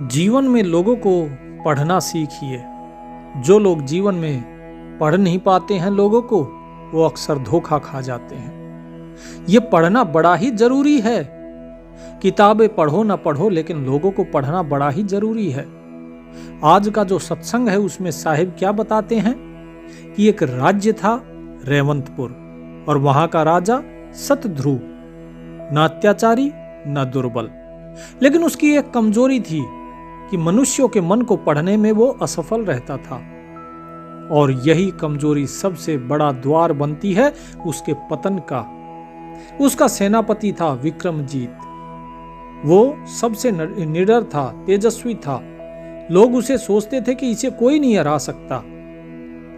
जीवन में लोगों को पढ़ना सीखिए। जो लोग जीवन में पढ़ नहीं पाते हैं लोगों को, वो अक्सर धोखा खा जाते हैं। ये पढ़ना बड़ा ही जरूरी है। किताबें पढ़ो ना पढ़ो, लेकिन लोगों को पढ़ना बड़ा ही जरूरी है। आज का जो सत्संग है उसमें साहिब क्या बताते हैं कि एक राज्य था रेवंतपुर, और वहां का राजा सतध्रुव, न अत्याचारी न दुर्बल। लेकिन उसकी एक कमजोरी थी कि मनुष्यों के मन को पढ़ने में वो असफल रहता था। और यही कमजोरी सबसे बड़ा द्वार बनती है उसके पतन का। उसका सेनापति था विक्रमजीत। वो सबसे निडर था, तेजस्वी था। लोग उसे सोचते थे कि इसे कोई नहीं हरा सकता।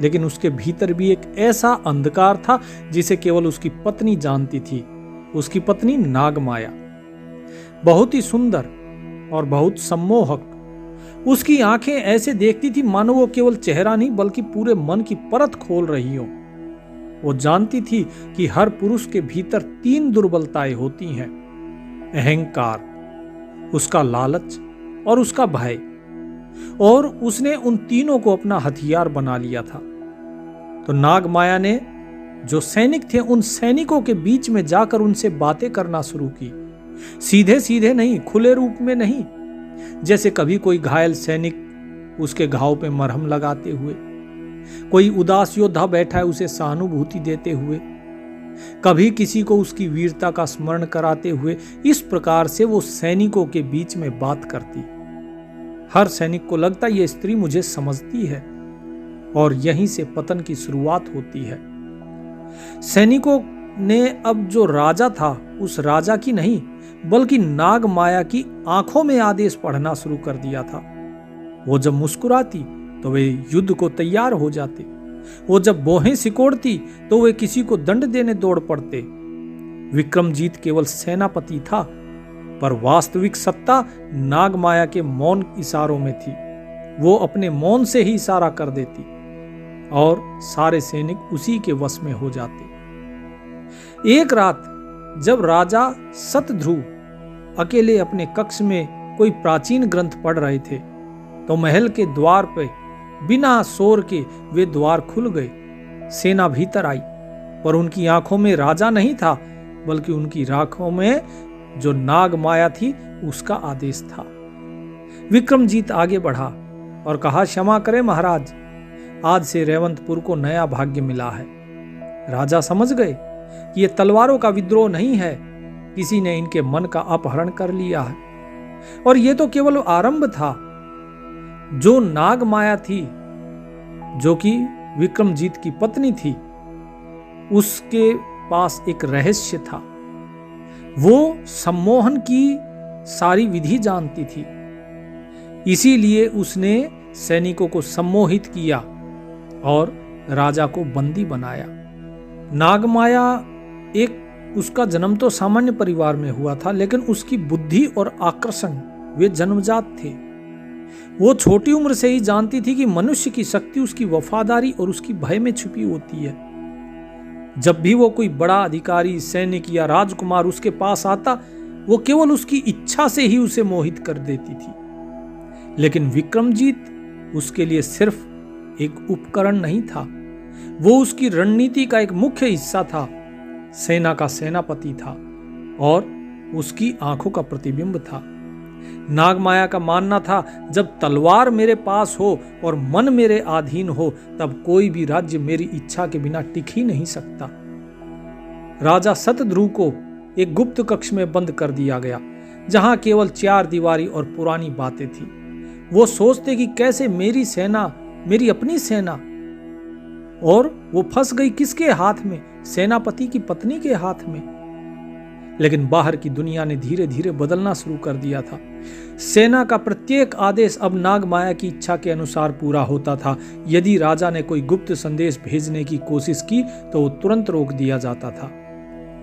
लेकिन उसके भीतर भी एक ऐसा अंधकार था जिसे केवल उसकी पत्नी जानती थी। उसकी पत्नी नागमाया, बहुत ही सुंदर और बहुत सम्मोहक। उसकी आंखें ऐसे देखती थी मानो वो केवल चेहरा नहीं बल्कि पूरे मन की परत खोल रही हो। वो जानती थी कि हर पुरुष के भीतर 3 दुर्बलताएं होती हैं: अहंकार, उसका लालच और उसका भय। और उसने उन तीनों को अपना हथियार बना लिया था। तो नागमाया ने जो सैनिक थे उन सैनिकों के बीच में जाकर उनसे बातें करना शुरू की। सीधे सीधे नहीं, खुले रूप में नहीं, जैसे कभी कोई घायल सैनिक उसके घाव पे मरहम लगाते हुए, कोई उदास योद्धा बैठा है उसे सहानुभूति देते हुए, कभी किसी को उसकी वीरता का स्मरण कराते हुए। इस प्रकार से वो सैनिकों के बीच में बात करती। हर सैनिक को लगता ये स्त्री मुझे समझती है, और यहीं से पतन की शुरुआत होती है। सैनिकों ने अब जो राजा था उस राजा की नहीं बल्कि नागमाया की आंखों में आदेश पढ़ना शुरू कर दिया था। वो जब मुस्कुराती तो वे युद्ध को तैयार हो जाते। वो जब भौहें सिकोड़ती तो वे किसी को दंड देने दौड़ पड़ते। विक्रमजीत केवल सेनापति था, पर वास्तविक सत्ता नागमाया के मौन इशारों में थी। वो अपने मौन से ही इशारा कर देती और सारे सैनिक उसी के वश में हो जाते। एक रात जब राजा सतध्रुव अकेले अपने कक्ष में कोई प्राचीन ग्रंथ पढ़ रहे थे, तो महल के द्वार पे बिना शोर के वे द्वार खुल गए। सेना भीतर आई, पर उनकी आंखों में राजा नहीं था बल्कि उनकी आंखों में जो नागमाया थी उसका आदेश था। विक्रमजीत आगे बढ़ा और कहा, क्षमा करें महाराज, आज से रेवंतपुर को नया भाग्य मिला है। राजा समझ गए कि ये तलवारों का विद्रोह नहीं है, किसी ने इनके मन का अपहरण कर लिया है। और ये तो केवल आरंभ था। जो नागमाया थी, जो कि विक्रमजीत की पत्नी थी, उसके पास एक रहस्य था। वो सम्मोहन की सारी विधि जानती थी। इसीलिए उसने सैनिकों को सम्मोहित किया और राजा को बंदी बनाया। नागमाया उसका जन्म तो सामान्य परिवार में हुआ था, लेकिन उसकी बुद्धि और आकर्षण वे जन्मजात थे। वो छोटी उम्र से ही जानती थी कि मनुष्य की शक्ति उसकी वफादारी और उसकी भय में छुपी होती है। जब भी वो कोई बड़ा अधिकारी, सैनिक या राजकुमार उसके पास आता, वो केवल उसकी इच्छा से ही उसे मोहित कर देती थी। लेकिन विक्रमजीत उसके लिए सिर्फ एक उपकरण नहीं था, वो उसकी रणनीति का एक मुख्य हिस्सा था। सेना का सेनापति था और उसकी आंखों का प्रतिबिंब था। नागमाया का मानना था, जब तलवार मेरे पास हो और मन मेरे अधीन हो, तब कोई भी राज्य मेरी इच्छा के बिना टिक ही नहीं सकता। राजा सतध्रुव को एक गुप्त कक्ष में बंद कर दिया गया, जहां केवल 4 दीवारी और पुरानी बातें थी। वो सोचते कि कैसे मेरी सेना, मेरी अपनी सेना, और वो फंस गई किसके हाथ में? सेनापति की पत्नी के हाथ में। लेकिन बाहर की दुनिया ने धीरे धीरे बदलना शुरू कर दिया था। सेना का प्रत्येक आदेश अब नागमाया की इच्छा के अनुसार पूरा होता था। यदि राजा ने कोई गुप्त संदेश भेजने की कोशिश की तो वो तुरंत रोक दिया जाता था।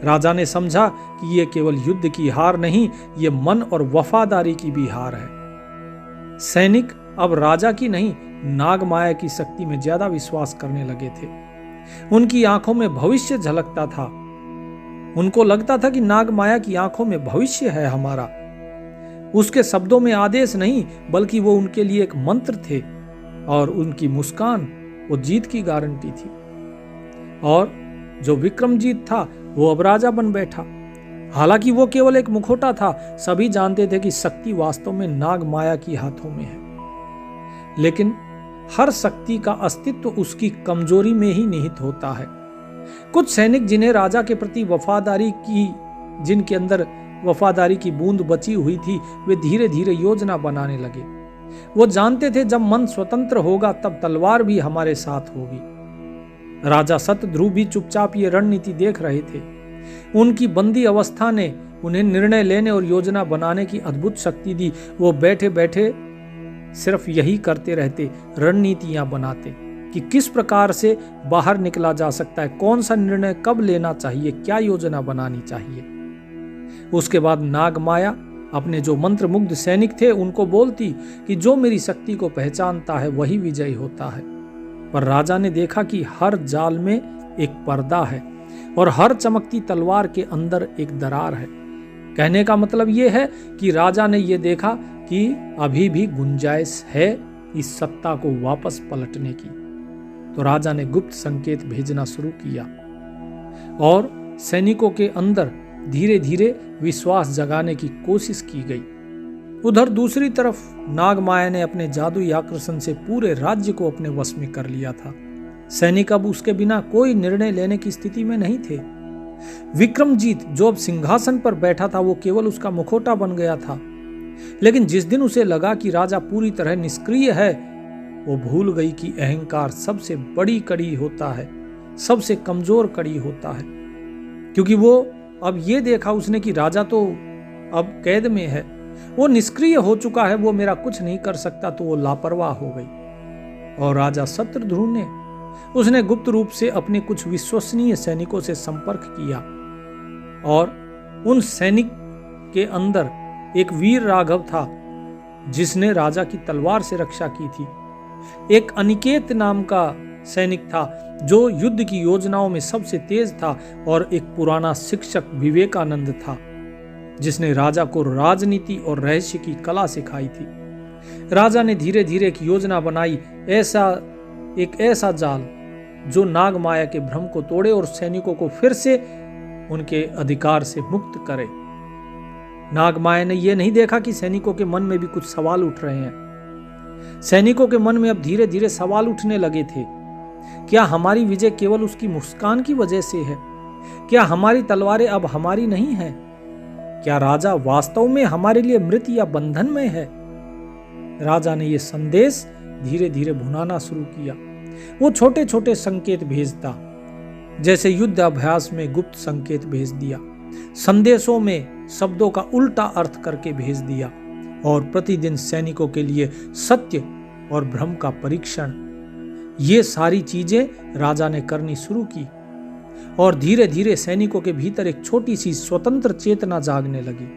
राजा ने समझा कि ये केवल युद्ध की हार नहीं, ये मन और वफादारी की भी हार है। सैनिक अब राजा की नहीं, नागमाया की शक्ति में ज्यादा विश्वास करने लगे थे। उनकी आंखों में भविष्य झलकता था। उनको लगता था कि नागमाया की आंखों में भविष्य है हमारा। उसके शब्दों में आदेश नहीं बल्कि वो उनके लिए एक मंत्र थे, और उनकी मुस्कान वो जीत की गारंटी थी। और जो विक्रमजीत था वो अब राजा बन बैठा। हालांकि वो केवल एक मुखौटा था, सभी जानते थे कि शक्ति वास्तव में नाग माया की हाथों में है। लेकिन हर शक्ति का अस्तित्व उसकी कमजोरी में ही निहित होता है। कुछ सैनिक जिन्हें राजा के प्रति जिनके अंदर वफादारी की बूंद बची हुई थी, वे धीरे धीरे योजना बनाने लगे। वो जानते थे जब मन स्वतंत्र होगा तब तलवार भी हमारे साथ होगी। राजा शतध्रुव भी चुपचाप ये रणनीति देख रहे थे। उनकी बंदी अवस्था ने उन्हें निर्णय लेने और योजना बनाने की अद्भुत शक्ति दी। वो बैठे बैठे सिर्फ यही करते रहते, रणनीतियां बनाते कि किस प्रकार से बाहर निकला जा सकता है, कौन सा निर्णय कब लेना चाहिए, क्या योजना बनानी चाहिए। उसके बाद नागमाया अपने जो मंत्रमुग्ध सैनिक थे उनको बोलती कि जो मेरी शक्ति को पहचानता है वही विजयी होता है। पर राजा ने देखा कि हर जाल में एक पर्दा है और हर चमकती तलवार के अंदर एक दरार है। कहने का मतलब यह है कि राजा ने यह देखा कि अभी भी गुंजाइश है इस सत्ता को वापस पलटने की। तो राजा ने गुप्त संकेत भेजना शुरू किया और सैनिकों के अंदर धीरे धीरे विश्वास जगाने की कोशिश की गई। उधर दूसरी तरफ नागमाया ने अपने जादुई आकर्षण से पूरे राज्य को अपने वश में कर लिया था। सैनिक अब उसके बिना कोई निर्णय लेने की स्थिति में नहीं थे। विक्रमजीत जो अब सिंहासन पर बैठा था वो केवल उसका मुखौटा बन गया था। लेकिन जिस दिन उसे लगा कि राजा पूरी तरह निष्क्रिय है, वो भूल गई कि अहंकार सबसे बड़ी कड़ी होता है, सबसे कमजोर कड़ी होता है। क्योंकि वो अब ये देखा उसने कि राजा तो अब कैद में है, वो निष्क्रिय हो चुका है, वो मेरा कुछ नहीं कर सकता, तो वो लापरवाह हो गई। और राजा शतध्रुव उसने गुप्त रूप से अपने कुछ विश्वसनीय सैनिकों से संपर्क किया और उन सैनिक के अंदर एक वीर राघव था जिसने राजा की तलवार से रक्षा की थी। एक अनिकेत नाम का सैनिक था जो युद्ध की योजनाओं में सबसे तेज था, और एक पुराना शिक्षक विवेकानंद था जिसने राजा को राजनीति और रहस्य की कला सिखाई थी। राजा ने धीरे धीरे एक योजना बनाई, एक ऐसा जाल जो नागमाया के भ्रम को तोड़े और सैनिकों को फिर से उनके अधिकार से मुक्त करे। नागमाया ने यह नहीं देखा कि सैनिकों के मन में भी कुछ सवाल उठ रहे हैं। सैनिकों के मन में अब धीरे धीरे सवाल उठने लगे थे। क्या हमारी विजय केवल उसकी मुस्कान की वजह से है? क्या हमारी तलवारें अब हमारी नहीं हैं? क्या राजा वास्तव में हमारे लिए मृत या बंधन में है? राजा ने यह संदेश धीरे धीरे भुनाना शुरू किया। वो छोटे छोटे संकेत भेजता, जैसे युद्ध अभ्यास में गुप्त संकेत भेज दिया, संदेशों में शब्दों का उल्टा अर्थ करके भेज दिया, और प्रतिदिन सैनिकों के लिए सत्य और भ्रम का परीक्षण। ये सारी चीजें राजा ने करनी शुरू की और धीरे धीरे सैनिकों के भीतर एक छोटी सी स्वतंत्र चेतना जागने लगी।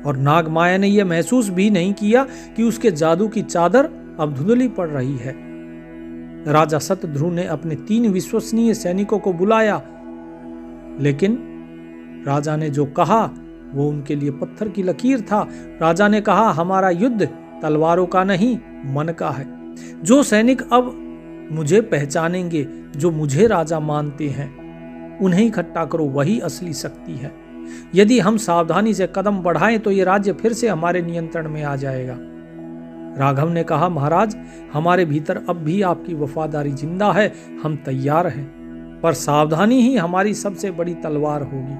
और नागमाया ने यह महसूस भी नहीं किया कि उसके जादू की चादर अब धुंधली पड़ रही है। राजा शतध्रुव ने अपने 3 विश्वसनीय सैनिकों को बुलाया, लेकिन राजा ने जो कहा वो उनके लिए पत्थर की लकीर था। राजा ने कहा, हमारा युद्ध तलवारों का नहीं, मन का है। जो सैनिक अब मुझे पहचानेंगे, जो मुझे राजा मानते हैं, उन्हें इकट्ठा करो, वही असली शक्ति है। यदि हम सावधानी से कदम बढ़ाएं तो ये राज्य फिर से हमारे नियंत्रण में आ जाएगा। राघव ने कहा, महाराज, हमारे भीतर अब भी आपकी वफादारी जिंदा है, हम तैयार हैं, पर सावधानी ही हमारी सबसे बड़ी तलवार होगी।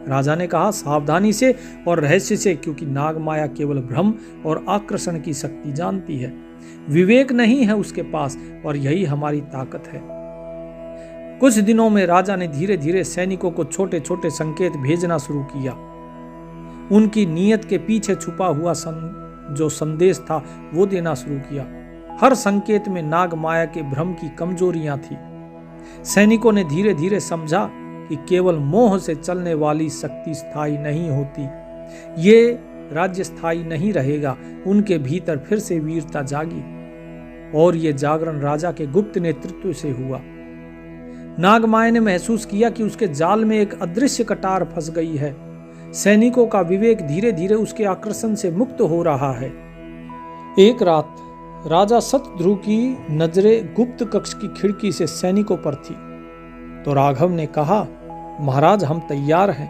राजा ने कहा, सावधानी से और रहस्य से, क्योंकि नागमाया केवल भ्रम और आकर्षण की शक्ति जानती है, विवेक नहीं है उसके पास, और यही हमारी ताकत है। कुछ दिनों में राजा ने धीरे धीरे सैनिकों को छोटे छोटे संकेत भेजना शुरू किया। उनकी नीयत के पीछे छुपा हुआ जो संदेश था वो देना शुरू किया। हर संकेत में नागमाया के भ्रम की कमजोरियां थी। सैनिकों ने धीरे धीरे समझा कि केवल मोह से चलने वाली शक्ति स्थायी नहीं होती, ये राज्य स्थायी नहीं रहेगा। उनके भीतर फिर से वीरता जागी, और ये जागरण राजा के गुप्त नेतृत्व से हुआ। नागमाया ने महसूस किया कि उसके जाल में एक अदृश्य कटार फंस गई है। सैनिकों का विवेक धीरे धीरे उसके आकर्षण से मुक्त हो रहा है। एक रात राजा शतध्रुव की नजरें गुप्त कक्ष की खिड़की से सैनिकों पर थी, तो राघव ने कहा, महाराज हम तैयार हैं,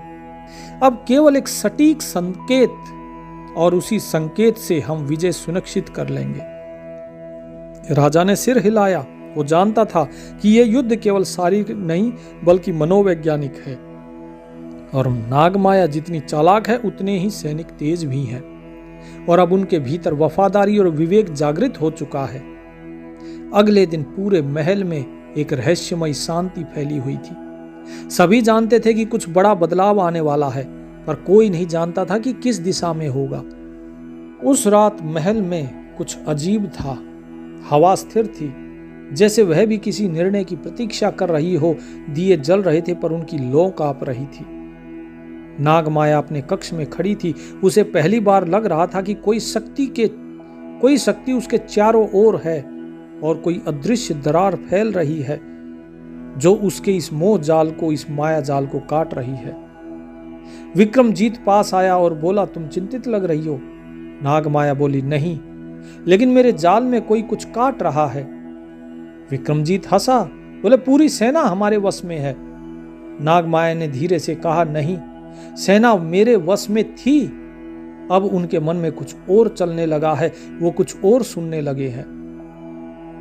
अब केवल एक सटीक संकेत और उसी संकेत से हम विजय सुनिश्चित कर लेंगे। राजा ने सिर हिलाया। वो जानता था कि यह युद्ध केवल शारीरिक नहीं बल्कि मनोवैज्ञानिक है, और नागमाया जितनी चालाक है उतने ही सैनिक तेज भी हैं, और अब उनके भीतर वफादारी और विवेक जागृत हो चुका है। अगले दिन पूरे महल में एक रहस्यमय शांति फैली हुई थी। सभी जानते थे कि कुछ बड़ा बदलाव आने वाला है, पर कोई नहीं जानता था कि किस दिशा में होगा। उस रात महल में कुछ अजीब था। हवा स्थिर थी, जैसे वह भी किसी निर्णय की प्रतीक्षा कर रही हो। दिए जल रहे थे पर उनकी लौ कांप रही थी। नागमाया अपने कक्ष में खड़ी थी। उसे पहली बार लग रहा था कि कोई शक्ति उसके चारों ओर है, और कोई अदृश्य दरार फैल रही है जो उसके इस मोह जाल को, इस माया जाल को काट रही है। विक्रमजीत पास आया और बोला, तुम चिंतित लग रही हो। नागमाया बोली, नहीं, लेकिन मेरे जाल में कोई कुछ काट रहा है। विक्रमजीत हंसा, बोले, पूरी सेना हमारे वश में है। नागमाया ने धीरे से कहा, नहीं, सेना मेरे वश में थी, अब उनके मन में कुछ और चलने लगा है, वो कुछ और सुनने लगे हैं।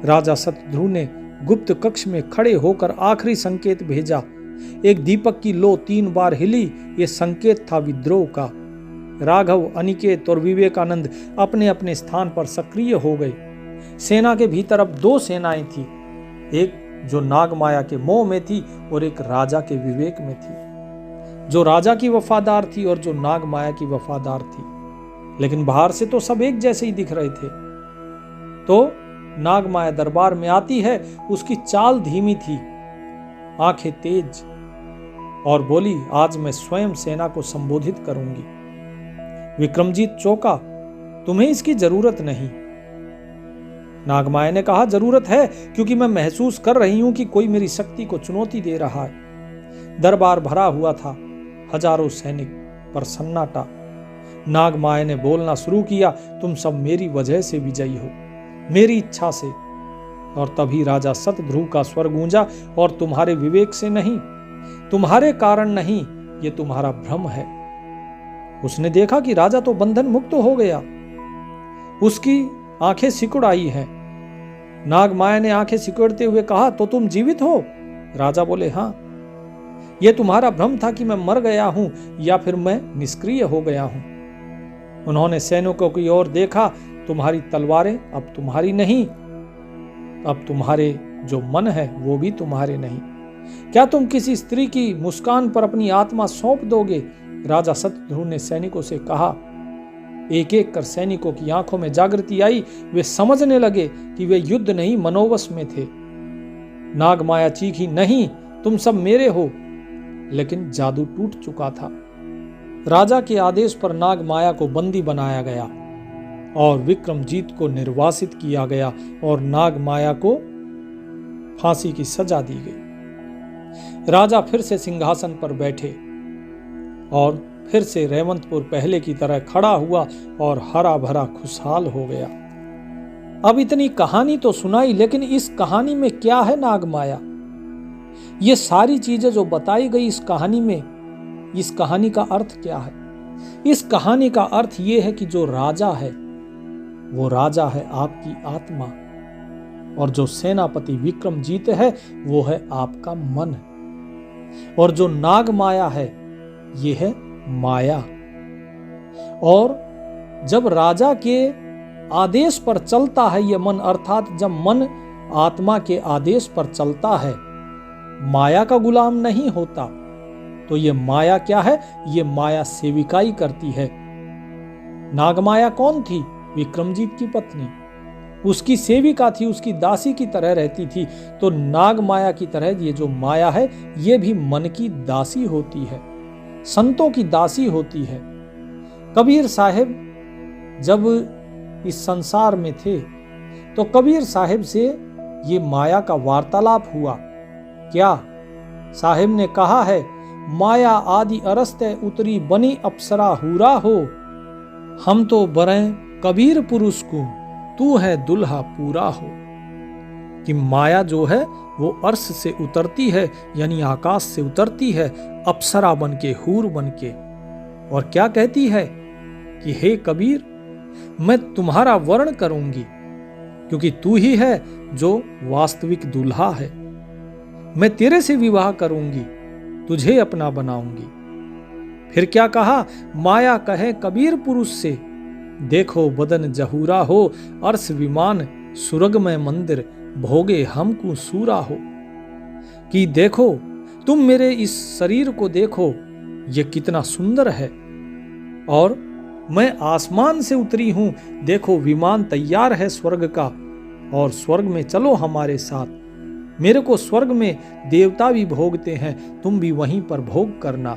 राजा शतध्रुव ने गुप्त कक्ष में खड़े होकर आखिरी संकेत भेजा। एक दीपक की लो 3 बार हिली। ये संकेत था विद्रोह का। राघव, अनिकेत और विवेकानंद अपने अपने स्थान पर सक्रिय हो गए। सेना के भीतर अब 2 सेनाएं थी, एक जो नागमाया के मोह में थी और एक राजा के विवेक में थी, जो राजा की वफादार थी और जो नागमाया की वफादार थी। लेकिन बाहर से तो सब एक जैसे ही दिख रहे थे। तो नागमाया दरबार में आती है। उसकी चाल धीमी थी, आंखें तेज, और बोली, आज मैं स्वयं सेना को संबोधित करूंगी। विक्रमजीत चौंका, तुम्हें इसकी जरूरत नहीं। नागमाया ने कहा, जरूरत है, क्योंकि मैं महसूस कर रही हूं कि कोई मेरी शक्ति को चुनौती दे रहा है। दरबार भरा हुआ था, हजारों सैनिक, पर सन्नाटा। नागमाया ने बोलना शुरू किया, तुम सब मेरी वजह से विजयी हो, मेरी इच्छा से। और तभी राजा शतध्रुव का स्वर गूंजा, और तुम्हारे विवेक से नहीं, तुम्हारे कारण नहीं, ये तुम्हारा भ्रम है। उसने देखा कि राजा तो बंधन मुक्त हो गया। उसकी आंखें सिकुड़ आई हैं। नागमाया ने आंखें सिकुड़ते हुए कहा, तो तुम जीवित हो? राजा बोले, हाँ। यह तुम्हारा भ्रम था कि मैं मर गया हूं या फिर मैं निष्क्रिय हो गया हूं। उन्होंने सैनिकों की ओर देखा, तुम्हारी तलवारें अब तुम्हारी नहीं, अब तुम्हारे जो मन है वो भी तुम्हारे नहीं। क्या तुम किसी स्त्री की मुस्कान पर अपनी आत्मा सौंप दोगे? राजा शतध्रुव ने सैनिकों से कहा। एक एक कर सैनिकों की आंखों में जागृति आई। वे समझने लगे कि वे युद्ध नहीं मनोवश में थे। नागमाया चीखी, नहीं, तुम सब मेरे हो। लेकिन जादू टूट चुका था। राजा के आदेश पर नागमाया को बंदी बनाया गया और विक्रमजीत को निर्वासित किया गया और नागमाया को फांसी की सजा दी गई। राजा फिर से सिंहासन पर बैठे और फिर से रेवंतपुर पहले की तरह खड़ा हुआ और हरा भरा खुशहाल हो गया। अब इतनी कहानी तो सुनाई, लेकिन इस कहानी में क्या है नागमाया? ये सारी चीजें जो बताई गई इस कहानी में, इस कहानी का अर्थ क्या है? इस कहानी का अर्थ ये है कि जो राजा है वो राजा है आपकी आत्मा, और जो सेनापति विक्रमजीत है वो है आपका मन, और जो नागमाया है ये है माया। और जब राजा के आदेश पर चलता है ये मन, अर्थात जब मन आत्मा के आदेश पर चलता है, माया का गुलाम नहीं होता, तो ये माया क्या है? ये माया सेविकाई करती है। नागमाया कौन थी? विक्रमजीत की पत्नी। उसकी सेविका थी, उसकी दासी की तरह रहती थी। तो नागमाया की तरह ये जो माया है ये भी मन की दासी होती है, संतों की दासी होती है। कबीर साहब जब इस संसार में थे तो कबीर साहब से ये माया का वार्तालाप हुआ। क्या साहब ने कहा है माया आदि अरस्ते उतरी बनी अप्सरा हूरा हो। हम तो बरें कबीर पुरुष को, तू है दुल्हा पूरा हो। कि माया जो है वो अर्श से उतरती है, यानी आकाश से उतरती है, अप्सरा बन के, हूर बन के, और क्या कहती है कि हे कबीर, मैं तुम्हारा वर्ण करूंगी, क्योंकि तू ही है जो वास्तविक दूल्हा है। मैं तेरे से विवाह करूंगी, तुझे अपना बनाऊंगी। फिर क्या कहा, माया कहे कबीर पुरुष से, देखो बदन जहूरा हो, अर्श विमान सुरगमय मंदिर, भोगे हमको सूरा हो। कि देखो, तुम मेरे इस शरीर को देखो, ये कितना सुंदर है, और मैं आसमान से उतरी हूं, देखो विमान तैयार है स्वर्ग का, और स्वर्ग में चलो हमारे साथ। मेरे को स्वर्ग में देवता भी भोगते हैं, तुम भी वहीं पर भोग करना।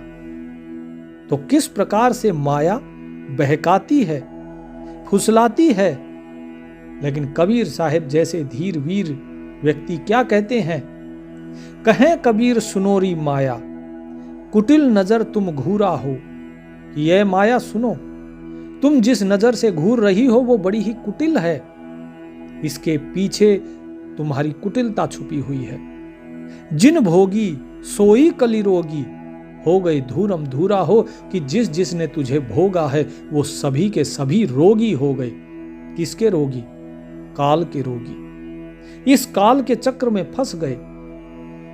तो किस प्रकार से माया बहकाती है, फुसलाती है। लेकिन कबीर साहब जैसे धीर वीर व्यक्ति क्या कहते हैं, कहें कबीर सुनोरी माया, कुटिल नजर तुम घूरा हो। कि यह माया सुनो, तुम जिस नजर से घूर रही हो वो बड़ी ही कुटिल है, इसके पीछे तुम्हारी कुटिलता छुपी हुई है। जिन भोगी सोई कलिरोगी, हो गई धूरम धूरा हो। कि जिस जिसने तुझे भोगा है वो सभी के सभी रोगी हो गए। किसके रोगी? काल के रोगी। इस काल के चक्र में फंस गए,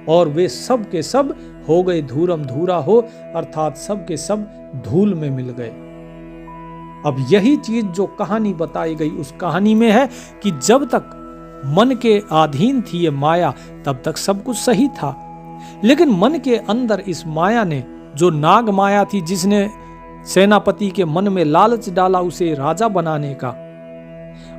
और वे सब के सब हो गए धूरम धूरा हो, अर्थात सब के सब धूल में मिल गए। अब यही चीज जो कहानी बताई गई उस कहानी में है कि जब तक मन के अधीन थी ये माया, तब तक सब कुछ सही था। लेकिन मन के अंदर इस माया ने, जो नाग माया थी, जिसने सेनापति के मन में लालच डाला उसे राजा बनाने का,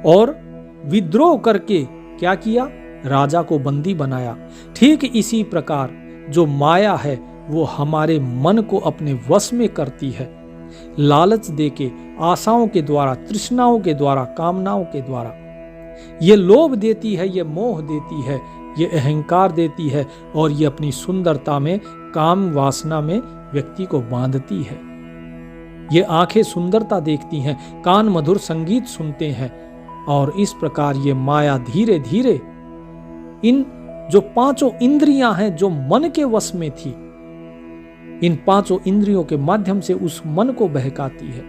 और विद्रोह करके क्या किया, राजा को बंदी बनाया। ठीक इसी प्रकार जो माया है वो हमारे मन को अपने वश में करती है, लालच देके, आशाओं के द्वारा, तृष्णाओं के द्वारा, कामनाओं के द्वारा। ये लोभ देती है, ये मोह देती है, ये अहंकार देती है, और ये अपनी सुंदरता में, काम वासना में व्यक्ति को बांधती है। ये आंखें सुंदरता देखती हैं, कान मधुर संगीत सुनते हैं, और इस प्रकार ये माया धीरे धीरे इन जो पांचों इंद्रियां हैं जो मन के वश में थी, इन पांचों इंद्रियों के माध्यम से उस मन को बहकाती है।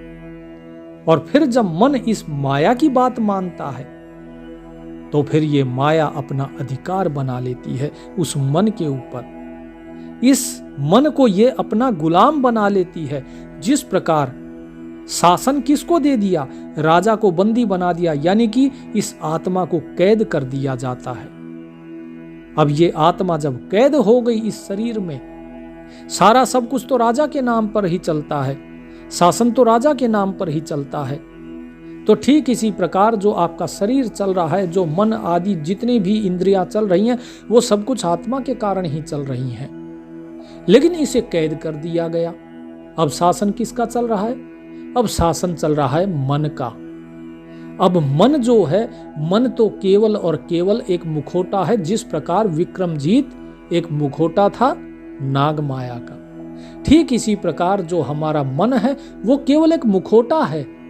और फिर जब मन इस माया की बात मानता है तो फिर ये माया अपना अधिकार बना लेती है उस मन के ऊपर। इस मन को ये अपना गुलाम बना लेती है। जिस प्रकार शासन किसको दे दिया, राजा को बंदी बना दिया, यानी कि इस आत्मा को कैद कर दिया जाता है। अब ये आत्मा जब कैद हो गई इस शरीर में, सारा सब कुछ तो राजा के नाम पर ही चलता है, शासन तो राजा के नाम पर ही चलता है। तो ठीक इसी प्रकार जो आपका शरीर चल रहा है, जो मन आदि जितनी भी इंद्रियां चल रही हैं, वो सब कुछ आत्मा के कारण ही चल रही हैं। लेकिन इसे कैद कर दिया गया। अब शासन किसका चल रहा है? अब शासन चल रहा है मन का। अब मन जो है, मन तो केवल और केवल एक मुखौटा है। जिस प्रकार विक्रमजीत एक मुखौटा था नाग माया का, ठीक इसी प्रकार जो हमारा मन है वो केवल एक मुखौटा है।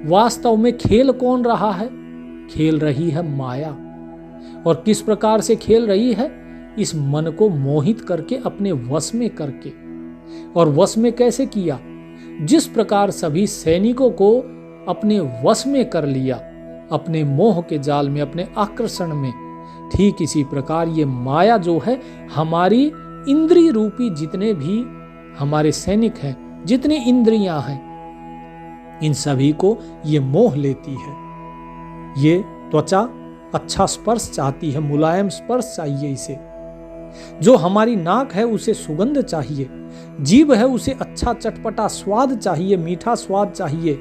वास्तव में खेल कौन रहा है? खेल रही है माया। और किस प्रकार से खेल रही है? इस मन को मोहित करके, अपने वश में करके। और वश में कैसे किया? जिस प्रकार सभी सैनिकों को अपने वश में कर लिया, अपने मोह के जाल में, अपने आकर्षण में, ठीक इसी प्रकार ये माया जो है हमारी इंद्रिय रूपी जितने भी हमारे सैनिक हैं, जितनी इंद्रियां हैं, इन सभी को ये मोह लेती है। ये त्वचा अच्छा स्पर्श चाहती है, मुलायम स्पर्श चाहिए इसे। जो हमारी नाक है उसे सुगंध चाहिए, जीभ है उसे अच्छा चटपटा स्वाद चाहिए, मीठा स्वाद चाहिए,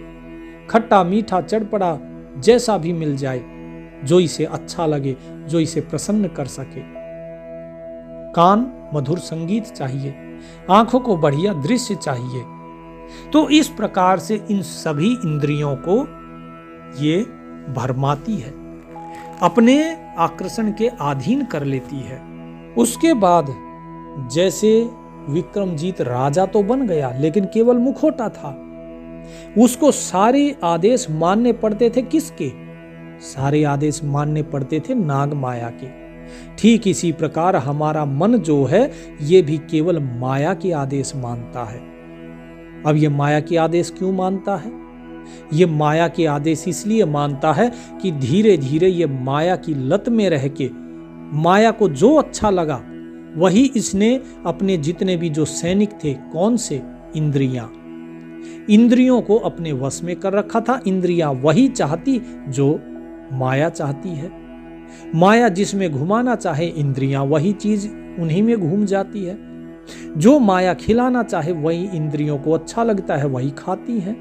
खट्टा मीठा चटपटा जैसा भी मिल जाए, जो इसे अच्छा लगे, जो इसे प्रसन्न कर सके। कान मधुर संगीत चाहिए, आंखों को बढ़िया दृश्य चाहिए। तो इस प्रकार से इन सभी इंद्रियों को ये भरमाती है, अपने आकर्षण के अधीन कर लेती है। उसके बाद जैसे विक्रमजीत राजा तो बन गया, लेकिन केवल मुखौटा था। उसको सारे आदेश मानने पड़ते थे। किसके? सारे आदेश मानने पड़ते थे नाग माया के। ठीक इसी प्रकार हमारा मन जो है, ये भी केवल माया के आदेश मानता है। अब ये माया के आदेश क्यों मानता है? ये माया के आदेश इसलिए मानता है कि धीरे धीरे ये माया की लत में रह के माया को जो अच्छा लगा वही इसने अपने जितने भी जो सैनिक थे, कौन से? इंद्रियां, इंद्रियों को अपने वश में कर रखा था। इंद्रियां वही चाहती जो माया चाहती है। माया जिसमें घुमाना चाहे, इंद्रियां वही चीज उन्हीं में घूम जाती है। जो माया खिलाना चाहे वही इंद्रियों को अच्छा लगता है, वही खाती है।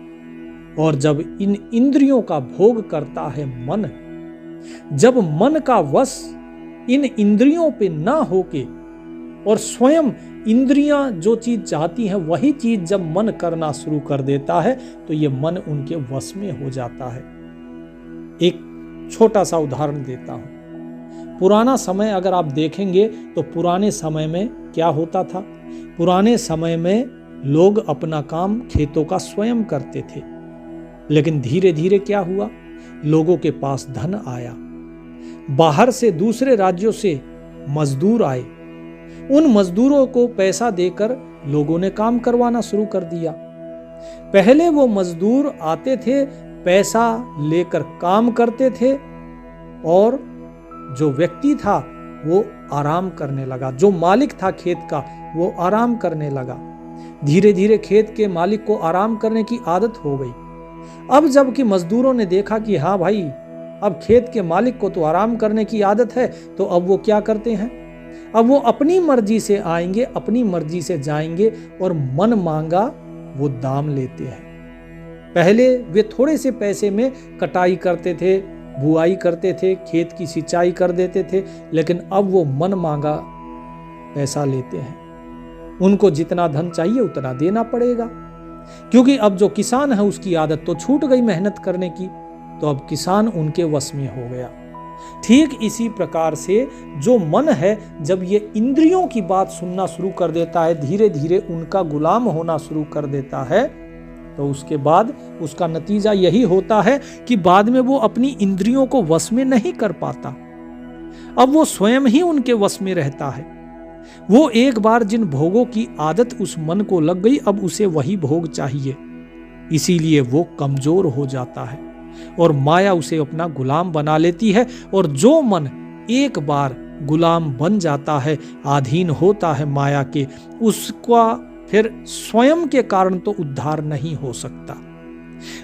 और जब इन इंद्रियों का भोग करता है मन, जब मन का वश इन इंद्रियों पे ना होके और स्वयं इंद्रियां जो चीज चाहती हैं वही चीज जब मन करना शुरू कर देता है, तो ये मन उनके वश में हो जाता है। एक छोटा सा उदाहरण देता हूं। पुराना समय अगर आप देखेंगे तो पुराने समय में क्या होता था? पुराने समय में लोग अपना काम खेतों का स्वयं करते थे, लेकिन धीरे धीरे क्या हुआ? लोगों के पास धन आया, बाहर से दूसरे राज्यों से मजदूर आए। उन मजदूरों को पैसा देकर लोगों ने काम करवाना शुरू कर दिया। पहले वो मजदूर आते थे, पैसा लेकर काम करते थे, और जो व्यक्ति था वो आराम करने लगा। जो मालिक था खेत का वो आराम करने लगा। धीरे धीरे खेत के मालिक को आराम करने की आदत हो गई। अब जबकि मजदूरों ने देखा कि हाँ भाई, अब खेत के मालिक को तो आराम करने की आदत है, तो अब वो क्या करते हैं? अब वो अपनी मर्जी से आएंगे, अपनी मर्जी से जाएंगे और मन मांगा वो दाम लेते हैं। पहले वे थोड़े से पैसे में कटाई करते थे, बुआई करते थे, खेत की सिंचाई कर देते थे, लेकिन अब वो मन मांगा पैसा लेते हैं। उनको जितना धन चाहिए उतना देना पड़ेगा, क्योंकि अब जो किसान है उसकी आदत तो छूट गई मेहनत करने की, तो अब किसान उनके वश में हो गया। ठीक इसी प्रकार से जो मन है, जब ये इंद्रियों की बात सुनना शुरू कर देता है, धीरे धीरे उनका गुलाम होना शुरू कर देता है, तो उसके बाद उसका नतीजा यही होता है कि बाद में वो अपनी इंद्रियों को वश में नहीं कर पाता। अब वो स्वयं ही उनके वश में रहता है। वो एक बार जिन भोगों की आदत उस मन को लग गई, अब उसे वही भोग चाहिए। इसीलिए वो कमजोर हो जाता है और माया उसे अपना गुलाम बना लेती है। और जो मन एक बार गुलाम बन जाता है, अधीन होता है माया के, उसका फिर स्वयं के कारण तो उद्धार नहीं हो सकता।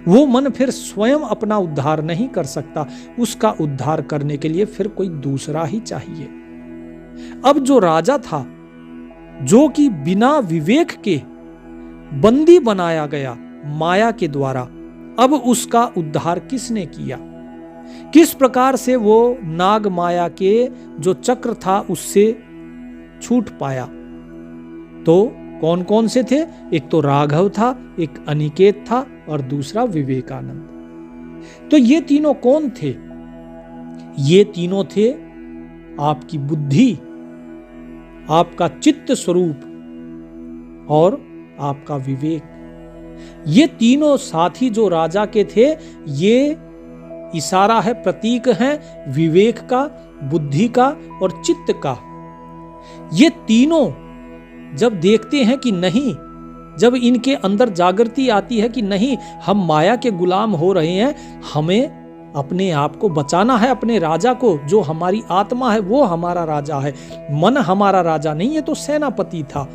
वो मन फिर स्वयं अपना उद्धार नहीं कर सकता। उसका उद्धार करने के लिए फिर कोई दूसरा ही चाहिए। अब जो राजा था, जो कि बिना विवेक के बंदी बनाया गया माया के द्वारा, अब उसका उद्धार किसने किया? किस प्रकार से वो नाग माया के जो चक्र था उससे छूट पाया? तो कौन कौन से थे? एक तो राघव था, एक अनिकेत था और दूसरा विवेकानंद। तो ये तीनों कौन थे? ये तीनों थे आपकी बुद्धि, आपका चित्त स्वरूप और आपका विवेक। ये तीनों साथी जो राजा के थे, ये इशारा है, प्रतीक है विवेक का, बुद्धि का और चित्त का। ये तीनों जब देखते हैं कि नहीं, जब इनके अंदर जागृति आती है कि नहीं, हम माया के गुलाम हो रहे हैं, हमें अपने आप को बचाना है, अपने राजा को, जो हमारी आत्मा है वो हमारा राजा है, मन हमारा राजा नहीं है, तो सेनापति था।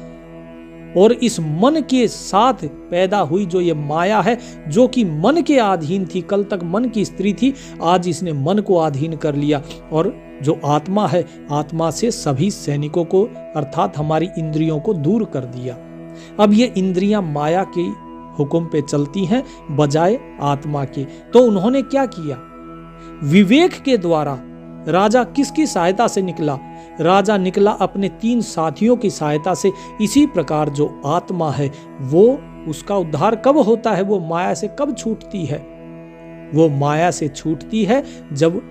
और इस मन के साथ पैदा हुई जो ये माया है, जो कि मन के अधीन थी, कल तक मन की स्त्री थी, आज इसने मन को अधीन कर लिया। और जो आत्मा है, आत्मा से सभी सैनिकों को अर्थात हमारी इंद्रियों को दूर कर दिया। अब ये इंद्रियां माया के हुक्म पे चलती हैं बजाय आत्मा के। तो उन्होंने क्या किया? विवेक के द्वारा राजा किसकी सहायता से निकला? राजा निकला अपने 3 साथियों की सहायता से। इसी प्रकार जो आत्मा है वो, उसका उद्धार कब होता है? वो माया से कब छूटती है? वो माया से छूटती है जब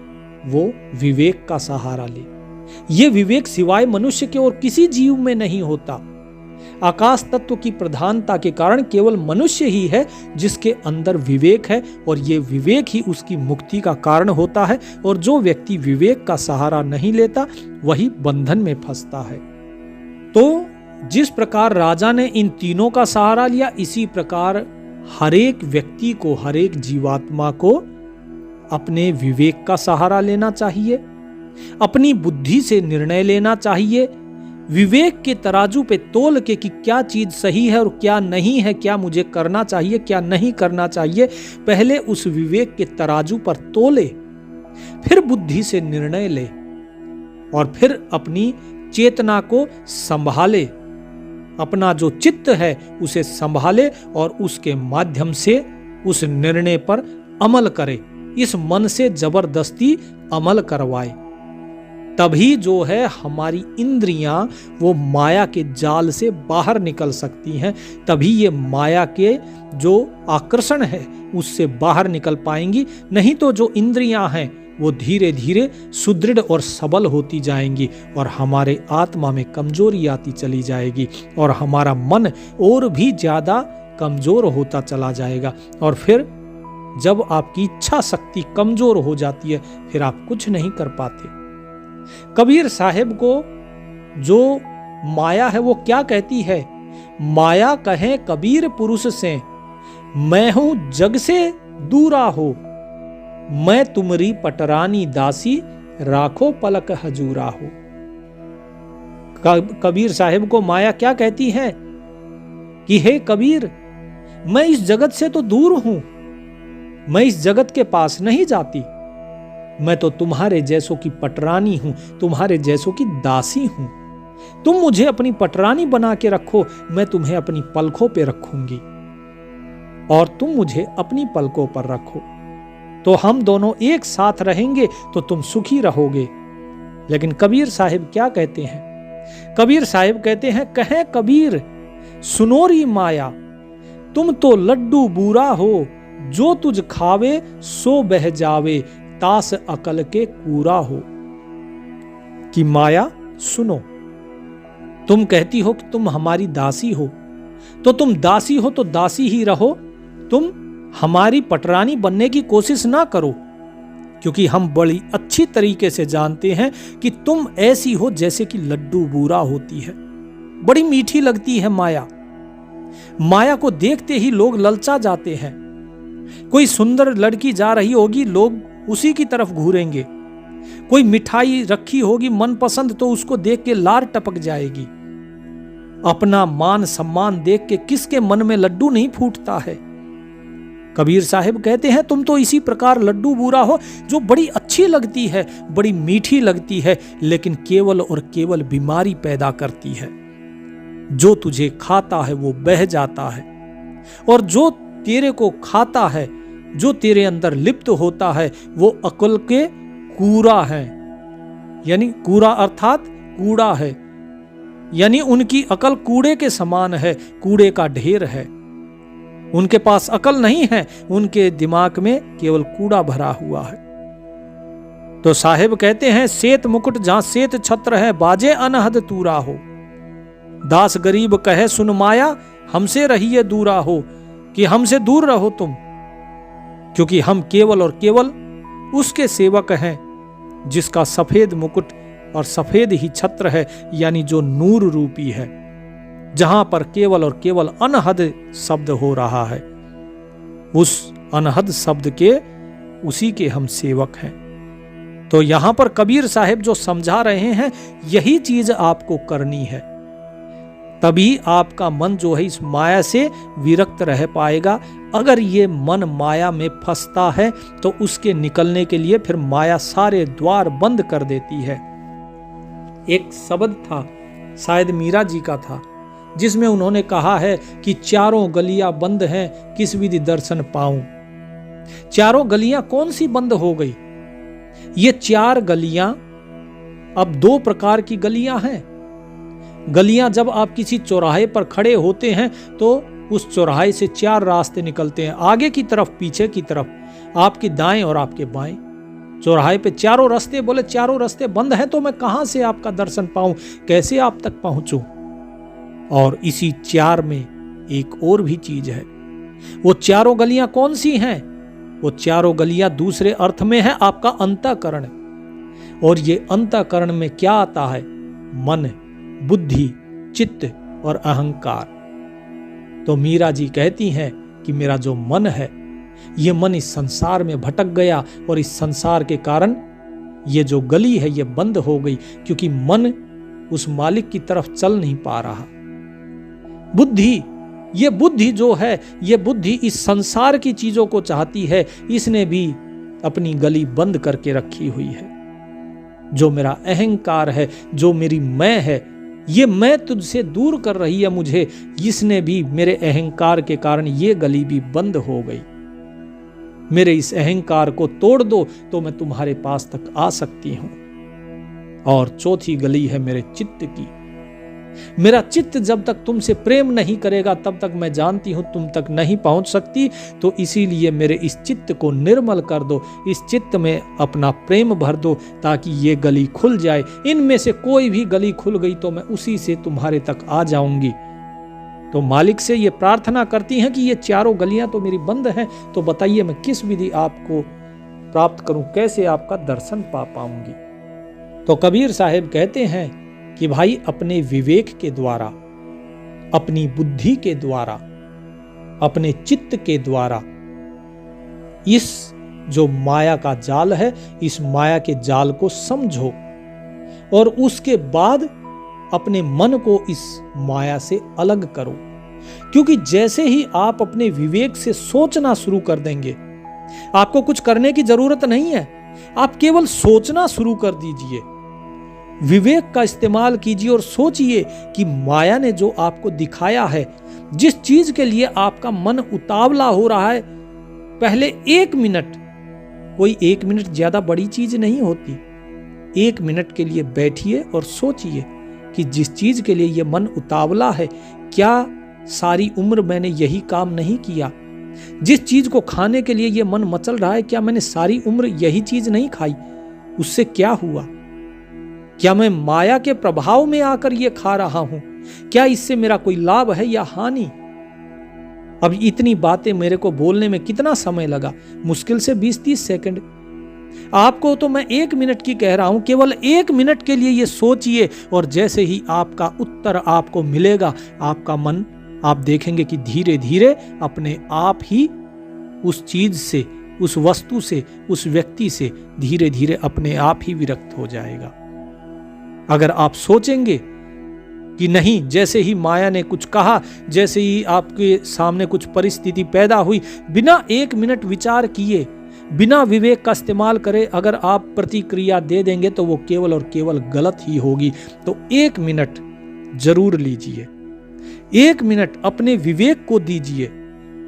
वो विवेक का सहारा ले। ये विवेक सिवाय मनुष्य के और किसी जीव में नहीं होता। आकाश तत्व की प्रधानता के कारण केवल मनुष्य ही है जिसके अंदर विवेक है, और ये विवेक ही उसकी मुक्ति का कारण होता है। और जो व्यक्ति विवेक का सहारा नहीं लेता वही बंधन में फंसता है। तो जिस प्रकार राजा ने इन तीनों का सहारा लिया, इसी प्रकार हरेक व्यक्ति को, हरेक जीवात्मा को अपने विवेक का सहारा लेना चाहिए, अपनी बुद्धि से निर्णय लेना चाहिए, विवेक के तराजू पे तोल के कि क्या चीज सही है और क्या नहीं है, क्या मुझे करना चाहिए, क्या नहीं करना चाहिए, पहले उस विवेक के तराजू पर तोले, फिर बुद्धि से निर्णय ले और फिर अपनी चेतना को संभाले, अपना जो चित्त है उसे संभाले और उसके माध्यम से उस निर्णय पर अमल करे, इस मन से जबरदस्ती अमल करवाए। तभी जो है हमारी इंद्रियां वो माया के जाल से बाहर निकल सकती हैं, तभी ये माया के जो आकर्षण है उससे बाहर निकल पाएंगी। नहीं तो जो इंद्रियां हैं वो धीरे धीरे सुदृढ़ और सबल होती जाएंगी और हमारे आत्मा में कमजोरी आती चली जाएगी और हमारा मन और भी ज्यादा कमजोर होता चला जाएगा। और फिर जब आपकी इच्छा शक्ति कमजोर हो जाती है फिर आप कुछ नहीं कर पाते। कबीर साहिब को जो माया है वो क्या कहती है? माया कहे कबीर पुरुष से, मैं हूं जग से दूरा हो, मैं तुमरी पटरानी दासी, राखो पलक हजूरा हो। कबीर साहिब को माया क्या कहती है कि हे कबीर, मैं इस जगत से तो दूर हूं, मैं इस जगत के पास नहीं जाती, मैं तो तुम्हारे जैसों की पटरानी हूं, तुम्हारे जैसों की दासी हूं। तुम मुझे अपनी पटरानी बना के रखो, मैं तुम्हें अपनी पलकों पे रखूंगी और तुम मुझे अपनी पलकों पर रखो, तो हम दोनों एक साथ रहेंगे तो तुम सुखी रहोगे। लेकिन कबीर साहिब क्या कहते हैं? कबीर साहिब कहते हैं, कहे कबीर सुनोरी माया, तुम तो लड्डू बूरा हो, जो तुझ खावे सो बह जावे, तास अकल के कूरा हो। कि माया सुनो, तुम कहती हो कि तुम हमारी दासी हो, तो तुम दासी हो तो दासी ही रहो, तुम हमारी पटरानी बनने की कोशिश ना करो, क्योंकि हम बड़ी अच्छी तरीके से जानते हैं कि तुम ऐसी हो जैसे कि लड्डू बूरा होती है, बड़ी मीठी लगती है माया। माया को देखते ही लोग ललचा जाते हैं। कोई सुंदर लड़की जा रही होगी, लोग उसी की तरफ घूरेंगे। कोई मिठाई रखी होगी मनपसंद, तो उसको देख के लार टपक जाएगी। अपना मान सम्मान देख के किसके मन में लड्डू नहीं फूटता है? कबीर साहिब कहते हैं, तुम तो इसी प्रकार लड्डू बूरा हो, जो बड़ी अच्छी लगती है, बड़ी मीठी लगती है, लेकिन केवल और केवल बीमारी पैदा करती है। जो तुझे खाता है वो बह जाता है, और जो तेरे को खाता है, जो तेरे अंदर लिप्त होता है, वो अकल के कूड़ा है। यानी कूड़ा अर्थात कूड़ा है, यानी उनकी अकल कूड़े के समान है, कूड़े का ढेर है। उनके पास अकल नहीं है, उनके दिमाग में केवल कूड़ा भरा हुआ है। तो साहिब कहते हैं, सेत मुकुट जहां सेत छत्र है, बाजे अनहद तूरा हो। दास गरीब कहे सुन माया, हमसे रहिए दूरा हो, कि हमसे दूर रहो तुम, क्योंकि हम केवल और केवल उसके सेवक हैं जिसका सफेद मुकुट और सफेद ही छत्र है, यानी जो नूर रूपी है, जहां पर केवल और केवल अनहद शब्द हो रहा है। उस अनहद शब्द के उसी के हम सेवक हैं। तो यहां पर कबीर साहिब जो समझा रहे हैं, यही चीज आपको करनी है, तभी आपका मन जो है इस माया से विरक्त रह पाएगा। अगर ये मन माया में फंसता है तो उसके निकलने के लिए फिर माया सारे द्वार बंद कर देती है। एक शब्द था, शायद मीरा जी का था, जिसमें उन्होंने कहा है कि चारों गलियां बंद हैं, किस विधि दर्शन पाऊं। चारों गलियां कौन सी बंद हो गई? ये चार गलियां अब दो प्रकार की गलियां हैं। गलियां, जब आप किसी चौराहे पर खड़े होते हैं तो उस चौराहे से चार रास्ते निकलते हैं, आगे की तरफ, पीछे की तरफ, आपके दाएं और आपके बाएं। चौराहे पे चारों रास्ते, बोले चारों रास्ते बंद हैं तो मैं कहां से आपका दर्शन पाऊं, कैसे आप तक पहुंचूं? और इसी 4 में एक और भी चीज है। वो चारों गलियां कौन सी हैं? वो चारों गलियां दूसरे अर्थ में है आपका अंतःकरण। और ये अंतःकरण में क्या आता है? मन, बुद्धि, चित्त और अहंकार। तो मीरा जी कहती हैं कि मेरा जो मन है, ये मन इस संसार में भटक गया और इस संसार के कारण ये जो गली है ये बंद हो गई, क्योंकि मन उस मालिक की तरफ चल नहीं पा रहा। बुद्धि, ये बुद्धि जो है, ये बुद्धि इस संसार की चीजों को चाहती है, इसने भी अपनी गली बंद करके रखी हुई है। जो मेरा अहंकार है, जो मेरी मैं है, ये मैं तुझसे दूर कर रही है मुझे, इसने भी मेरे अहंकार के कारण ये गली भी बंद हो गई। मेरे इस अहंकार को तोड़ दो तो मैं तुम्हारे पास तक आ सकती हूं। और चौथी गली है मेरे चित्त की। मेरा चित्त जब तक तुमसे प्रेम नहीं करेगा तब तक मैं जानती हूं तुम तक नहीं पहुंच सकती। तो इसीलिए मेरे इस चित्त को निर्मल कर दो, इस चित्त में अपना प्रेम भर दो ताकि ये गली खुल जाए। इनमें से कोई भी गली खुल गई तो मैं उसी से तुम्हारे तक आ जाऊंगी। तो मालिक से ये प्रार्थना करती हैं कि ये चारों गलियां तो मेरी बंद हैं, तो बताइए मैं किस विधि आपको प्राप्त करूं, कैसे आपका दर्शन पा पाऊंगी। तो कबीर साहब कहते हैं कि भाई अपने विवेक के द्वारा, अपनी बुद्धि के द्वारा, अपने चित्त के द्वारा इस जो माया का जाल है, इस माया के जाल को समझो और उसके बाद अपने मन को इस माया से अलग करो। क्योंकि जैसे ही आप अपने विवेक से सोचना शुरू कर देंगे, आपको कुछ करने की जरूरत नहीं है, आप केवल सोचना शुरू कर दीजिए, विवेक का इस्तेमाल कीजिए और सोचिए कि माया ने जो आपको दिखाया है, जिस चीज के लिए आपका मन उतावला हो रहा है, पहले 1 मिनट, कोई 1 मिनट ज्यादा बड़ी चीज नहीं होती, 1 मिनट के लिए बैठिए और सोचिए कि जिस चीज के लिए यह मन उतावला है, क्या सारी उम्र मैंने यही काम नहीं किया? जिस चीज को खाने के लिए यह मन मचल रहा है, क्या मैंने सारी उम्र यही चीज नहीं खाई? उससे क्या हुआ? क्या मैं माया के प्रभाव में आकर ये खा रहा हूं? क्या इससे मेरा कोई लाभ है या हानि? अब इतनी बातें मेरे को बोलने में कितना समय लगा? मुश्किल से 20-30 सेकंड। आपको तो मैं 1 मिनट की कह रहा हूं, केवल 1 मिनट के लिए ये सोचिए और जैसे ही आपका उत्तर आपको मिलेगा, आपका मन, आप देखेंगे कि धीरे धीरे अपने आप ही उस चीज से, उस वस्तु से, उस व्यक्ति से धीरे धीरे अपने आप ही विरक्त हो जाएगा। अगर आप सोचेंगे कि नहीं, जैसे ही माया ने कुछ कहा, जैसे ही आपके सामने कुछ परिस्थिति पैदा हुई, बिना 1 मिनट विचार किए, बिना विवेक का इस्तेमाल करे अगर आप प्रतिक्रिया दे देंगे तो वो केवल और केवल गलत ही होगी। तो 1 मिनट जरूर लीजिए, 1 मिनट अपने विवेक को दीजिए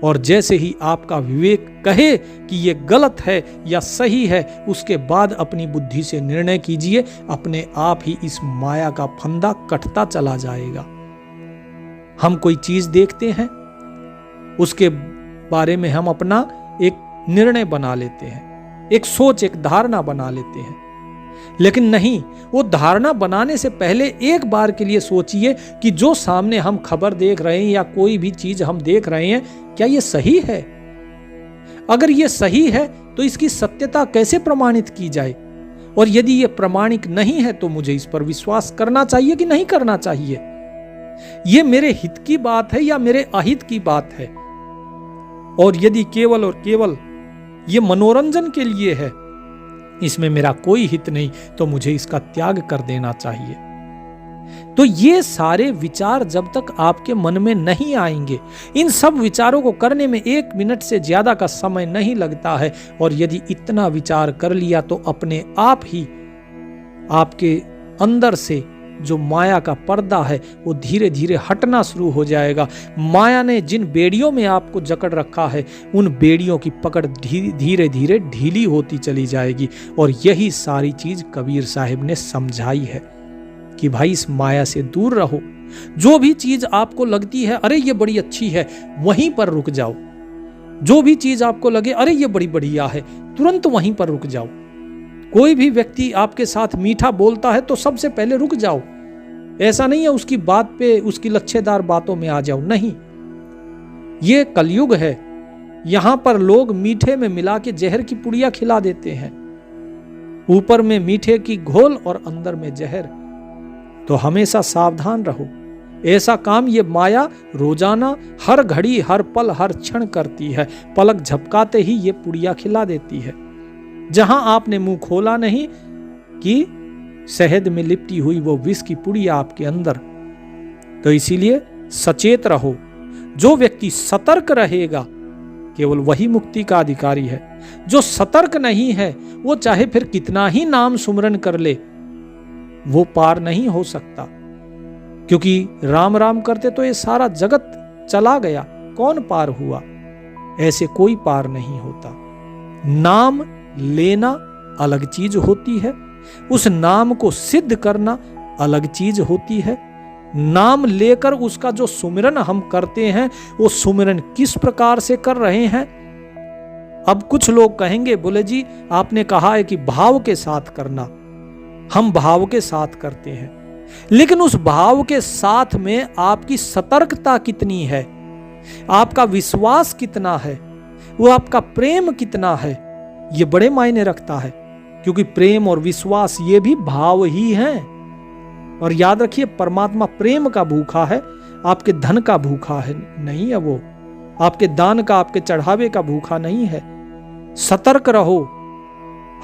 और जैसे ही आपका विवेक कहे कि ये गलत है या सही है, उसके बाद अपनी बुद्धि से निर्णय कीजिए। अपने आप ही इस माया का फंदा कटता चला जाएगा। हम कोई चीज देखते हैं, उसके बारे में हम अपना एक निर्णय बना लेते हैं, एक सोच, एक धारणा बना लेते हैं, लेकिन नहीं, वो धारणा बनाने से पहले एक बार के लिए सोचिए कि जो सामने हम खबर देख रहे हैं या कोई भी चीज हम देख रहे हैं, क्या ये सही है? अगर ये सही है तो इसकी सत्यता कैसे प्रमाणित की जाए? और यदि ये प्रमाणिक नहीं है तो मुझे इस पर विश्वास करना चाहिए कि नहीं करना चाहिए? ये मेरे हित की बात है या मेरे अहित की बात है? और यदि केवल और केवल ये मनोरंजन के लिए है, इसमें मेरा कोई हित नहीं, तो मुझे इसका त्याग कर देना चाहिए। तो ये सारे विचार जब तक आपके मन में नहीं आएंगे, इन सब विचारों को करने में 1 मिनट से ज्यादा का समय नहीं लगता है। और यदि इतना विचार कर लिया तो अपने आप ही आपके अंदर से जो माया का पर्दा है वो धीरे धीरे हटना शुरू हो जाएगा। माया ने जिन बेड़ियों में आपको जकड़ रखा है, उन बेड़ियों की पकड़ धीरे धीरे ढीली होती चली जाएगी। और यही सारी चीज कबीर साहिब ने समझाई है कि भाई इस माया से दूर रहो। जो भी चीज आपको लगती है अरे ये बड़ी अच्छी है, वहीं पर रुक जाओ। जो भी चीज आपको लगे अरे ये बड़ी बढ़िया है, तुरंत वहीं पर रुक जाओ। कोई भी व्यक्ति आपके साथ मीठा बोलता है तो सबसे पहले रुक जाओ, ऐसा नहीं है उसकी बात पे, उसकी लच्छेदार बातों में आ जाओ, नहीं। ये कलयुग है, यहां पर लोग मीठे में मिला के जहर की पुड़िया खिला देते हैं, ऊपर में मीठे की घोल और अंदर में जहर। तो हमेशा सावधान रहो, ऐसा काम ये माया रोजाना हर घड़ी, हर पल, हर क्षण करती है। पलक झपकाते ही ये पुड़िया खिला देती है। जहां आपने मुंह खोला नहीं कि शहद में लिपटी हुई वो विष की पुड़िया आपके अंदर। तो इसीलिए सचेत रहो। जो व्यक्ति सतर्क रहेगा केवल वही मुक्ति का अधिकारी है। जो सतर्क नहीं है वो चाहे फिर कितना ही नाम सुमरन कर ले, वो पार नहीं हो सकता। क्योंकि राम राम करते तो ये सारा जगत चला गया, कौन पार हुआ? ऐसे कोई पार नहीं होता। नाम लेना अलग चीज होती है, उस नाम को सिद्ध करना अलग चीज होती है। नाम लेकर उसका जो सुमिरन हम करते हैं, वो सुमिरन किस प्रकार से कर रहे हैं? अब कुछ लोग कहेंगे, बोले जी आपने कहा है कि भाव के साथ करना, हम भाव के साथ करते हैं, लेकिन उस भाव के साथ में आपकी सतर्कता कितनी है, आपका विश्वास कितना है, वो आपका प्रेम कितना है, ये बड़े मायने रखता है। क्योंकि प्रेम और विश्वास ये भी भाव ही हैं। और याद रखिए, परमात्मा प्रेम का भूखा है, आपके धन का भूखा है नहीं है, वो आपके दान का, आपके चढ़ावे का भूखा नहीं है। सतर्क रहो,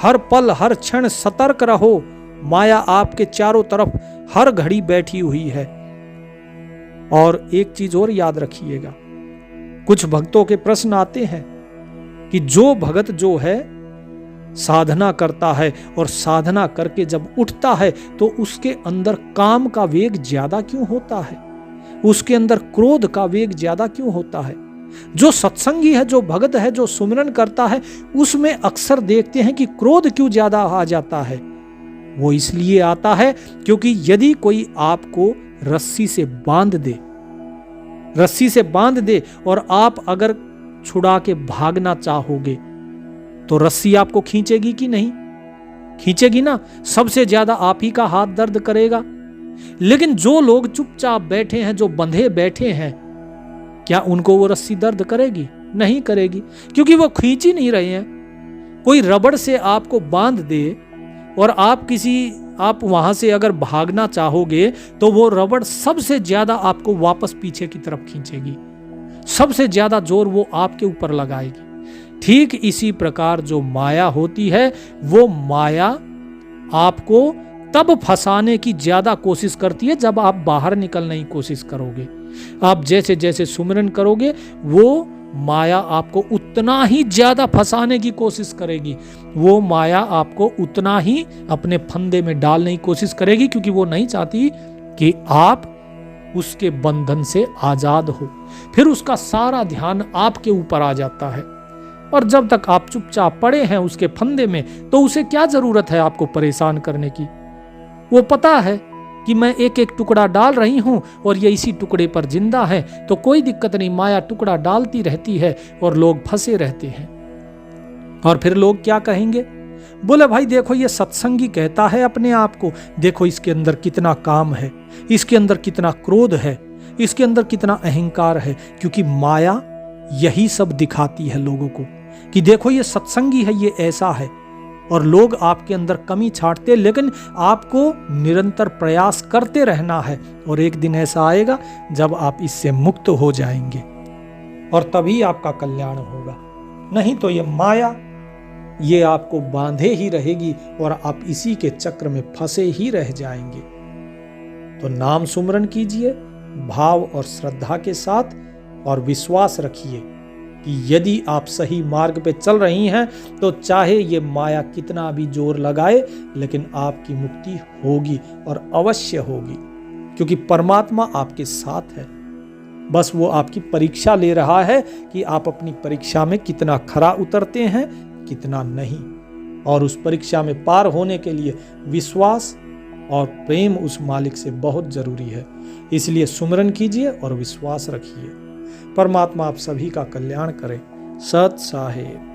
हर पल हर क्षण सतर्क रहो। माया आपके चारों तरफ हर घड़ी बैठी हुई है। और एक चीज और याद रखिएगा, कुछ भक्तों के प्रश्न आते हैं कि जो भगत जो है साधना करता है और साधना करके जब उठता है तो उसके अंदर काम का वेग ज्यादा क्यों होता है, उसके अंदर क्रोध का वेग ज्यादा क्यों होता है? जो सत्संगी है, जो भगत है, जो सुमिरन करता है, उसमें अक्सर देखते हैं कि क्रोध क्यों ज्यादा आ जाता है। वो इसलिए आता है क्योंकि यदि कोई आपको रस्सी से बांध दे और आप अगर छुड़ा के भागना चाहोगे तो रस्सी आपको खींचेगी कि नहीं? खींचेगी ना। सबसे ज्यादा आप ही का हाथ दर्द करेगा। लेकिन जो लोग चुपचाप बैठे हैं, जो बंधे बैठे हैं, क्या उनको वो रस्सी दर्द करेगी? नहीं करेगी, क्योंकि वो खींच ही नहीं रहे हैं। कोई रबड़ से आपको बांध दे और आप वहां से अगर भागना चाहोगे तो वो रबड़ सबसे ज्यादा आपको वापस पीछे की तरफ खींचेगी, सबसे ज्यादा जोर वो आपके ऊपर लगाएगी। ठीक इसी प्रकार जो माया होती है, वो माया आपको तब फंसाने की ज्यादा कोशिश करती है जब आप बाहर निकलने की कोशिश करोगे। आप जैसे जैसे सुमिरन करोगे, वो माया आपको उतना ही ज्यादा फंसाने की कोशिश करेगी। वो माया आपको उतना ही अपने फंदे में डालने की कोशिश करेगी, क्योंकि वो नहीं चाहती कि आप उसके बंधन से आजाद हो। फिर उसका सारा ध्यान आपके ऊपर आ जाता है। और जब तक आप चुपचाप पड़े हैं उसके फंदे में, तो उसे क्या जरूरत है आपको परेशान करने की? वो पता है कि मैं एक एक टुकड़ा डाल रही हूं और ये इसी टुकड़े पर जिंदा है, तो कोई दिक्कत नहीं, माया टुकड़ा डालती रहती है और लोग फंसे रहते हैं। और फिर लोग क्या कहेंगे? बोले भाई देखो, ये सत्संगी कहता है अपने आप को, देखो इसके अंदर कितना काम है, इसके अंदर कितना क्रोध है, इसके अंदर कितना अहंकार है। क्योंकि माया यही सब दिखाती है लोगों को कि देखो ये सत्संगी है, ये ऐसा है। और लोग आपके अंदर कमी छांटते, लेकिन आपको निरंतर प्रयास करते रहना है। और एक दिन ऐसा आएगा जब आप इससे मुक्त हो जाएंगे और तभी आपका कल्याण होगा। नहीं तो ये माया ये आपको बांधे ही रहेगी और आप इसी के चक्र में फंसे ही रह जाएंगे। तो नाम सुमरन कीजिए भाव और श्रद्धा के साथ, और विश्वास रखिए कि यदि आप सही मार्ग पे चल रही हैं तो चाहे ये माया कितना भी जोर लगाए, लेकिन आपकी मुक्ति होगी और अवश्य होगी, क्योंकि परमात्मा आपके साथ है। बस वो आपकी परीक्षा ले रहा है कि आप अपनी परीक्षा में कितना खरा उतरते हैं, कितना नहीं। और उस परीक्षा में पार होने के लिए विश्वास और प्रेम उस मालिक से बहुत जरूरी है। इसलिए सुमिरन कीजिए और विश्वास रखिए। परमात्मा आप सभी का कल्याण करे। सत साहेब।